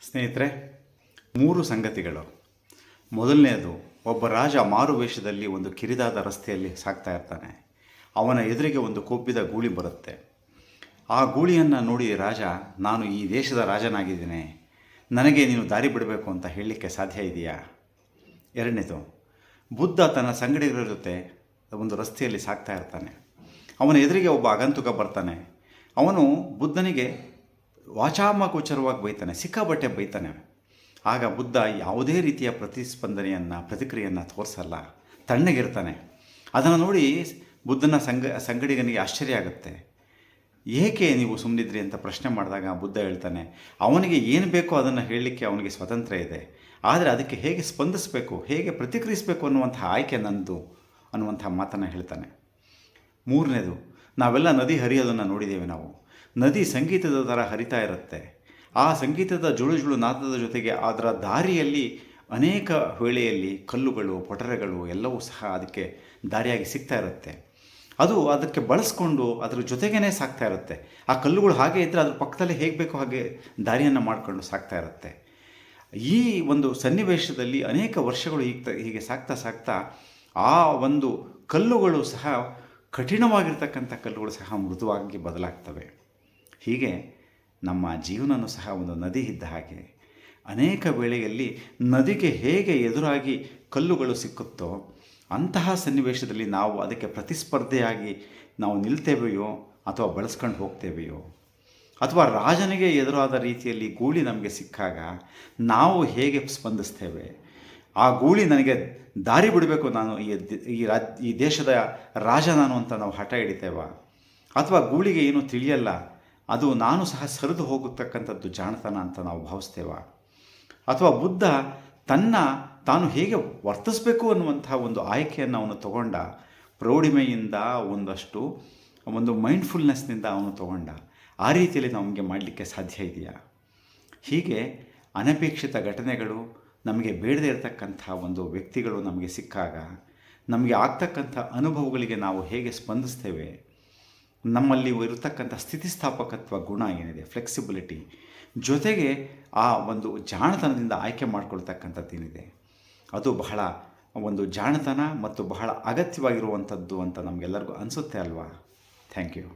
ಸ್ನೇಹಿತರೆ, 3 ಸಂಗತಿಗಳು. ಮೊದಲನೆಯದು, ಒಬ್ಬ ರಾಜ ಮಾರುವೇಷದಲ್ಲಿ ಒಂದು ಕಿರಿದಾದ ರಸ್ತೆಯಲ್ಲಿ ಸಾಗ್ತಾ ಇರ್ತಾನೆ. ಅವನ ಎದುರಿಗೆ ಒಂದು ಕೊಬ್ಬಿದ ಗೂಳಿ ಬರುತ್ತೆ. ಆ ಗೂಳಿಯನ್ನು ನೋಡಿ ರಾಜ, ನಾನು ಈ ದೇಶದ ರಾಜನಾಗಿದ್ದೇನೆ, ನನಗೆ ನೀನು ದಾರಿ ಬಿಡಬೇಕು ಅಂತ ಹೇಳಲಿಕ್ಕೆ ಸಾಧ್ಯ ಇದೆಯಾ? ಎರಡನೇದು, ಬುದ್ಧ ತನ್ನ ಸಂಗಡಿಗರ ಜೊತೆ ಒಂದು ರಸ್ತೆಯಲ್ಲಿ ಸಾಗ್ತಾ ಇರ್ತಾನೆ. ಅವನ ಎದುರಿಗೆ ಒಬ್ಬ ಆಗಂತುಕ ಬರ್ತಾನೆ. ಅವನು ಬುದ್ಧನಿಗೆ ವಾಚಾಮಗೋಚರವಾಗಿ ಬೈತಾನೆ, ಸಿಕ್ಕಾಬಟ್ಟೆ ಬೈತಾನೆ. ಆಗ ಬುದ್ಧ ಯಾವುದೇ ರೀತಿಯ ಪ್ರತಿಕ್ರಿಯೆಯನ್ನು ತೋರಿಸಲ್ಲ, ತಣ್ಣಗಿರ್ತಾನೆ. ಅದನ್ನು ನೋಡಿ ಬುದ್ಧನ ಸಂಗಡಿಗನಿಗೆ ಆಶ್ಚರ್ಯ ಆಗುತ್ತೆ. ಏಕೆ ನೀವು ಸುಮ್ಮನಿದ್ರಿ ಅಂತ ಪ್ರಶ್ನೆ ಮಾಡಿದಾಗ ಬುದ್ಧ ಹೇಳ್ತಾನೆ, ಅವನಿಗೆ ಏನು ಬೇಕೋ ಅದನ್ನು ಹೇಳಲಿಕ್ಕೆ ಅವನಿಗೆ ಸ್ವಾತಂತ್ರ್ಯ ಇದೆ, ಆದರೆ ಅದಕ್ಕೆ ಹೇಗೆ ಸ್ಪಂದಿಸಬೇಕು, ಹೇಗೆ ಪ್ರತಿಕ್ರಿಯಿಸಬೇಕು ಅನ್ನುವಂಥ ಆಯ್ಕೆ ನಂದು ಅನ್ನುವಂಥ ಮಾತನ್ನು ಹೇಳ್ತಾನೆ. ಮೂರನೇದು, ನಾವೆಲ್ಲ ನದಿ ಹರಿಯೋದನ್ನು ನೋಡಿದ್ದೇವೆ. ನಾವು ನದಿ ಸಂಗೀತದ ಥರ ಹರಿತಾ ಇರುತ್ತೆ. ಆ ಸಂಗೀತದ ಜುಳು ನಾದದ ಜೊತೆಗೆ ಅದರ ದಾರಿಯಲ್ಲಿ ಅನೇಕ ವೇಳೆಯಲ್ಲಿ ಕಲ್ಲುಗಳು, ಪೊಟರೆಗಳು ಎಲ್ಲವೂ ಸಹ ಅದಕ್ಕೆ ದಾರಿಯಾಗಿ ಸಿಗ್ತಾ ಇರುತ್ತೆ. ಅದು ಅದಕ್ಕೆ ಬಳಸ್ಕೊಂಡು ಅದರ ಜೊತೆಗೇ ಸಾಗ್ತಾ ಇರುತ್ತೆ. ಆ ಕಲ್ಲುಗಳು ಹಾಗೆ ಇದ್ದರೆ ಅದ್ರ ಪಕ್ಕದಲ್ಲೇ ಹೇಗೆ ಬೇಕೋ ಹಾಗೆ ದಾರಿಯನ್ನು ಮಾಡಿಕೊಂಡು ಸಾಗ್ತಾ ಇರುತ್ತೆ. ಈ ಒಂದು ಸನ್ನಿವೇಶದಲ್ಲಿ ಅನೇಕ ವರ್ಷಗಳು ಹೀಗೆ ಸಾಗ್ತಾ ಆ ಒಂದು ಕಲ್ಲುಗಳು ಸಹ, ಕಠಿಣವಾಗಿರ್ತಕ್ಕಂಥ ಕಲ್ಲುಗಳು ಸಹ ಮೃದುವಾಗಿ ಬದಲಾಗ್ತವೆ. ಹೀಗೆ ನಮ್ಮ ಜೀವನವೂ ಸಹ ಒಂದು ನದಿ ಇದ್ದ ಹಾಗೆ. ಅನೇಕ ವೇಳೆಯಲ್ಲಿ ನದಿಗೆ ಹೇಗೆ ಎದುರಾಗಿ ಕಲ್ಲುಗಳು ಸಿಕ್ಕುತ್ತೋ ಅಂತಹ ಸನ್ನಿವೇಶದಲ್ಲಿ ನಾವು ಅದಕ್ಕೆ ಪ್ರತಿಸ್ಪರ್ಧೆಯಾಗಿ ನಾವು ನಿಲ್ತೇವೆಯೋ ಅಥವಾ ಬಳಸ್ಕೊಂಡು ಹೋಗ್ತೇವೆಯೋ, ಅಥವಾ ರಾಜನಿಗೆ ಎದುರಾದ ರೀತಿಯಲ್ಲಿ ಗೂಳಿ ನಮಗೆ ಸಿಕ್ಕಾಗ ನಾವು ಹೇಗೆ ಸ್ಪಂದಿಸ್ತೇವೆ? ಆ ಗೂಳಿ ನನಗೆ ದಾರಿ ಬಿಡಬೇಕು, ನಾನು ಈ ದೇಶದ ರಾಜ ನಾನು ಅಂತ ನಾವು ಹಠ ಹಿಡಿತೇವ? ಅಥವಾ ಗೂಳಿಗೆ ಏನೂ ತಿಳಿಯಲ್ಲ, ಅದು ನಾನು ಸಹ ಸರಿದು ಹೋಗತಕ್ಕಂಥದ್ದು ಜಾಣತನ ಅಂತ ನಾವು ಭಾವಿಸ್ತೇವ? ಅಥವಾ ಬುದ್ಧ ತಾನು ಹೇಗೆ ವರ್ತಿಸಬೇಕು ಅನ್ನುವಂಥ ಒಂದು ಆಯ್ಕೆಯನ್ನು ಅವನು ತಗೊಂಡ, ಪ್ರೌಢಿಮೆಯಿಂದ ಒಂದು ಮೈಂಡ್ಫುಲ್ನೆಸ್ನಿಂದ ಅವನು ತಗೊಂಡ. ಆ ರೀತಿಯಲ್ಲಿ ನಮಗೆ ಮಾಡಲಿಕ್ಕೆ ಸಾಧ್ಯ ಇದೆಯಾ? ಹೀಗೆ ಅನಪೇಕ್ಷಿತ ಘಟನೆಗಳು, ನಮಗೆ ಬೇಡದೇ ಇರತಕ್ಕಂಥ ಒಂದು ವ್ಯಕ್ತಿಗಳು ನಮಗೆ ಸಿಕ್ಕಾಗ ನಮಗೆ ಆಗ್ತಕ್ಕಂಥ ಅನುಭವಗಳಿಗೆ ನಾವು ಹೇಗೆ ಸ್ಪಂದಿಸ್ತೇವೆ? ನಮ್ಮಲ್ಲಿ ಇರತಕ್ಕಂಥ ಸ್ಥಿತಿಸ್ಥಾಪಕತ್ವ ಗುಣ ಏನಿದೆ, ಫ್ಲೆಕ್ಸಿಬಿಲಿಟಿ, ಜೊತೆಗೆ ಆ ಒಂದು ಜಾಣತನದಿಂದ ಆಯ್ಕೆ ಮಾಡಿಕೊಳ್ತಕ್ಕಂಥದ್ದೇನಿದೆ, ಅದು ಬಹಳ ಒಂದು ಜಾಣತನ ಮತ್ತು ಬಹಳ ಅಗತ್ಯವಾಗಿರುವಂಥದ್ದು ಅಂತ ನಮಗೆಲ್ಲರಿಗೂ ಅನಿಸುತ್ತೆ ಅಲ್ವಾ? Thank you.